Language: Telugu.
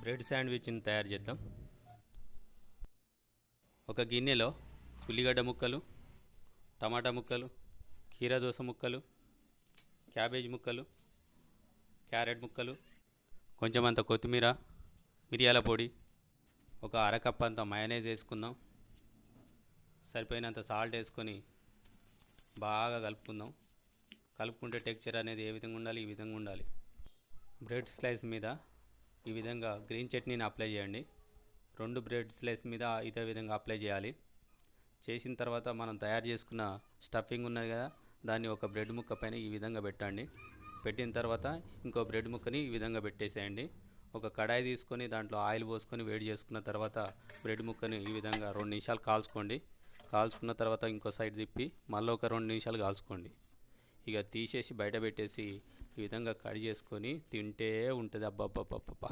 బ్రెడ్ శాండ్విచ్ని తయారు చేద్దాం. ఒక గిన్నెలో ఉల్లిగడ్డ ముక్కలు, టమాటా ముక్కలు, కీరదోస ముక్కలు, క్యాబేజ్ ముక్కలు, క్యారెట్ ముక్కలు, కొంచెం అంత కొత్తిమీర, మిరియాల పొడి, ఒక అరకప్ అంత మయోనైజ్ వేసుకుందాం. సరిపోయినంత సాల్ట్ వేసుకొని బాగా కలుపుకుందాం. కలుపుకుంటే టెక్స్చర్ అనేది ఏ విధంగా ఉండాలి, ఈ విధంగా ఉండాలి. బ్రెడ్ స్లైస్ మీద ఈ విధంగా గ్రీన్ చట్నీని అప్లై చేయండి. 2 బ్రెడ్ స్లైస్ మీద ఇదే విధంగా అప్లై చేయాలి. చేసిన తర్వాత మనం తయారు చేసుకున్న స్టఫింగ్ ఉన్నది కదా, దాన్ని ఒక బ్రెడ్ ముక్క పైన ఈ విధంగా పెట్టండి. పెట్టిన తర్వాత ఇంకో బ్రెడ్ ముక్కని ఈ విధంగా పెట్టేసేయండి. ఒక కడాయి తీసుకొని దాంట్లో ఆయిల్ పోసుకొని వేడి చేసుకున్న తర్వాత బ్రెడ్ ముక్కని ఈ విధంగా 2 నిమిషాలు కాల్చుకోండి. కాల్చుకున్న తర్వాత ఇంకో సైడ్ తిప్పి మళ్ళీ ఒక 2 నిమిషాలు కాల్చుకోండి. ఇక తీసేసి బయట పెట్టేసి ఈ విధంగా కట్ చేసుకొని తింటే ఉంటుంది. అబ్బబ్బబ్బబ్బా!